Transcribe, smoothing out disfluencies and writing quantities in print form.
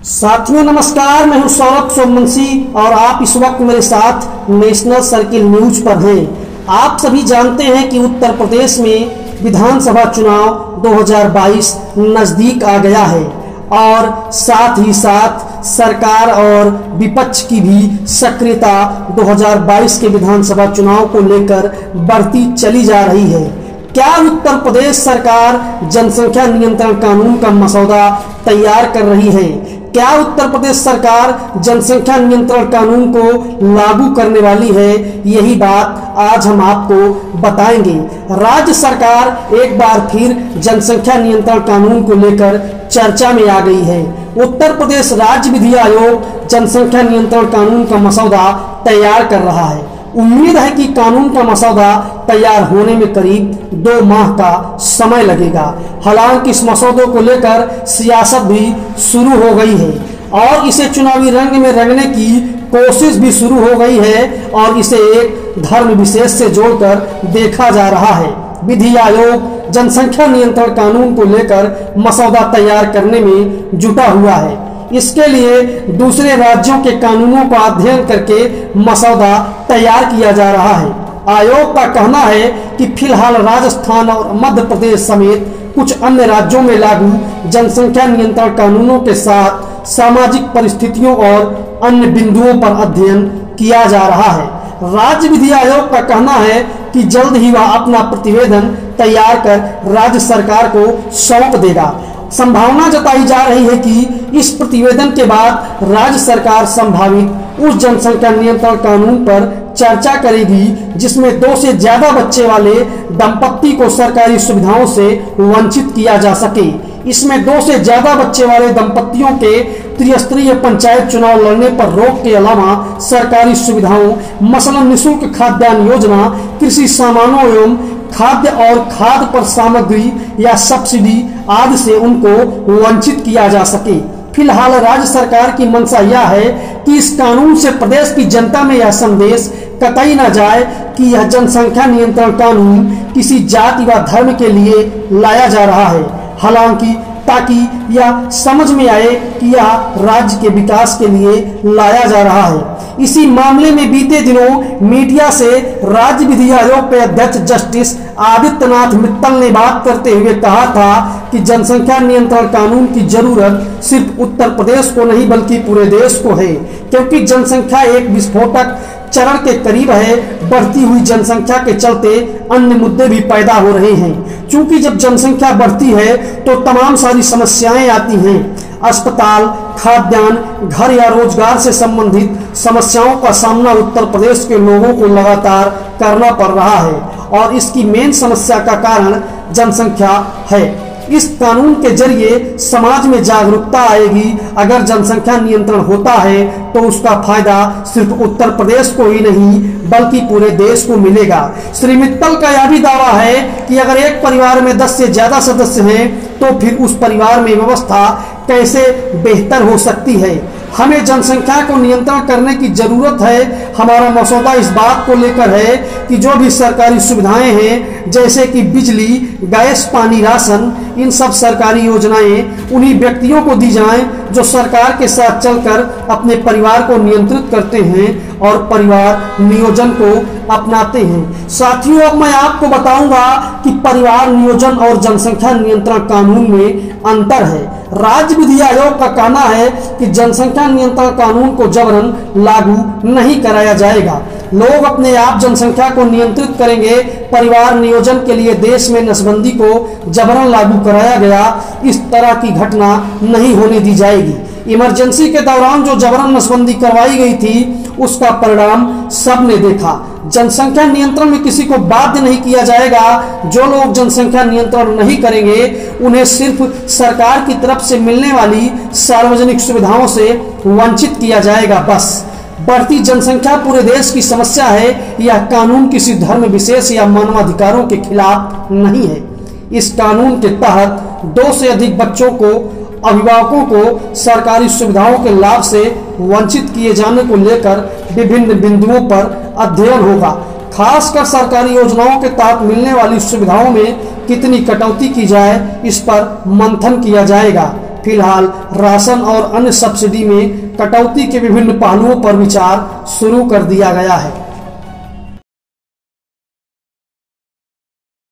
साथियों नमस्कार, मैं हूं सौरभ सोमवंशी और आप इस वक्त मेरे साथ नेशनल सर्किल न्यूज पर हैं। आप सभी जानते हैं कि उत्तर प्रदेश में विधानसभा चुनाव 2022 नजदीक आ गया है और साथ ही साथ सरकार और विपक्ष की भी सक्रियता 2022 के विधानसभा चुनाव को लेकर बढ़ती चली जा रही है। क्या उत्तर प्रदेश सरकार जनसंख्या नियंत्रण कानून का मसौदा तैयार कर रही है? क्या उत्तर प्रदेश सरकार जनसंख्या नियंत्रण कानून को लागू करने वाली है? यही बात आज हम आपको बताएंगे। राज्य सरकार एक बार फिर जनसंख्या नियंत्रण कानून को लेकर चर्चा में आ गई है। उत्तर प्रदेश राज्य विधि आयोग जनसंख्या नियंत्रण कानून का मसौदा तैयार कर रहा है। उम्मीद है कि कानून का मसौदा तैयार होने में करीब 2 माह का समय लगेगा। हालांकि इस मसौदे को लेकर सियासत भी शुरू हो गई है और इसे चुनावी रंग में रंगने की कोशिश भी शुरू हो गई है और इसे एक धर्म विशेष से जोड़कर देखा जा रहा है। विधि आयोग जनसंख्या नियंत्रण कानून को लेकर मसौदा तैयार करने में जुटा हुआ है। इसके लिए दूसरे राज्यों के कानूनों का अध्ययन करके मसौदा तैयार किया जा रहा है। आयोग का कहना है कि फिलहाल राजस्थान और मध्य प्रदेश समेत कुछ अन्य राज्यों में लागू जनसंख्या नियंत्रण कानूनों के साथ सामाजिक परिस्थितियों और अन्य बिंदुओं पर अध्ययन किया जा रहा है। राज्य विधि आयोग का कहना है कि जल्द ही वह अपना प्रतिवेदन तैयार कर राज्य सरकार को सौंप देगा। संभावना जताई जा रही है कि इस प्रतिवेदन के बाद राज्य सरकार संभावित उस जनसंख्या नियंत्रण कानून पर चर्चा करेगी जिसमें 2 से ज्यादा बच्चे वाले दंपत्ति को सरकारी सुविधाओं से वंचित किया जा सके। इसमें 2 से ज्यादा बच्चे वाले दंपत्तियों के त्रिस्तरीय पंचायत चुनाव लड़ने पर रोक के अलावा सरकारी सुविधाओं मसलन निःशुल्क खाद्यान्न योजना, कृषि सामानों एवं खाद्य और खाद्य पर सामग्री या सब्सिडी आदि से उनको वंचित किया जा सके। फिलहाल राज्य सरकार की मंशा यह है कि इस कानून से प्रदेश की जनता में यह संदेश कतई न जाए कि यह जनसंख्या नियंत्रण कानून किसी जाति व धर्म के लिए लाया जा रहा है। हालांकि ताकि यह समझ में आए कि यह राज्य के विकास के लिए लाया जा रहा है। इसी मामले में बीते दिनों मीडिया से राज्य विधि आयोग के अध्यक्ष जस्टिस आदित्यनाथ मित्तल ने बात करते हुए कहा था कि जनसंख्या नियंत्रण कानून की जरूरत सिर्फ उत्तर प्रदेश को नहीं बल्कि पूरे देश को है, क्योंकि जनसंख्या एक विस्फोटक चरण के करीब है। बढ़ती हुई जनसंख्या के चलते अन्य मुद्दे भी पैदा हो रहे हैं। क्योंकि जब जनसंख्या बढ़ती है तो तमाम सारी समस्याएं आती हैं। अस्पताल, खाद्यान्न, घर या रोजगार से संबंधित समस्याओं का सामना उत्तर प्रदेश के लोगों को लगातार करना पड़ रहा है और इसकी मेन समस्या का कारण जनसंख्या है। इस कानून के जरिए समाज में जागरूकता आएगी। अगर जनसंख्या नियंत्रण होता है तो उसका फायदा सिर्फ उत्तर प्रदेश को ही नहीं बल्कि पूरे देश को मिलेगा। श्री मित्तल का यह भी दावा है कि अगर एक परिवार में 10 से ज्यादा सदस्य हैं तो फिर उस परिवार में व्यवस्था कैसे बेहतर हो सकती है। हमें जनसंख्या को नियंत्रण करने की जरूरत है। हमारा मसौदा इस बात को लेकर है कि जो भी सरकारी सुविधाएं हैं जैसे कि बिजली, गैस, पानी, राशन, इन सब सरकारी योजनाएं उन्हीं व्यक्तियों को दी जाएं जो सरकार के साथ चलकर अपने परिवार को नियंत्रित करते हैं और परिवार नियोजन को अपनाते हैं। साथियों, अब मैं आपको बताऊंगा कि परिवार नियोजन और जनसंख्या नियंत्रण कानून में अंतर है। राज्य विधि आयोग का कहना है कि जनसंख्या नियंत्रण कानून को जबरन लागू नहीं कराया जाएगा। लोग अपने आप जनसंख्या को नियंत्रित करेंगे। परिवार नियोजन के लिए देश में नसबंदी को जबरन लागू कराया गया, इस तरह की घटना नहीं होने दी जाएगी। इमरजेंसी के दौरान जो जबरन नसबंदी करवाई गई थी उसका परिणाम सबने देखा। जनसंख्या नियंत्रण में किसी को बाध्य नहीं किया जाएगा। जो लोग जनसंख्या नियंत्रण नहीं करेंगे उन्हें सिर्फ सरकार की तरफ से मिलने वाली सार्वजनिक सुविधाओं से वंचित किया जाएगा। बस बढ़ती जनसंख्या पूरे देश की समस्या है। यह कानून किसी धर्म विशेष या मानवाधिकारों के खिलाफ नहीं है। इस कानून के तहत 2 से अधिक बच्चों को अभिभावकों को सरकारी सुविधाओं के लाभ से वंचित किए जाने को लेकर विभिन्न बिंदुओं पर अध्ययन होगा। खासकर सरकारी योजनाओं के तहत मिलने वाली सुविधाओं में कितनी कटौती की जाए इस पर मंथन किया जाएगा। फिलहाल राशन और अन्य सब्सिडी में कटौती के विभिन्न पहलुओं पर विचार शुरू कर दिया गया है।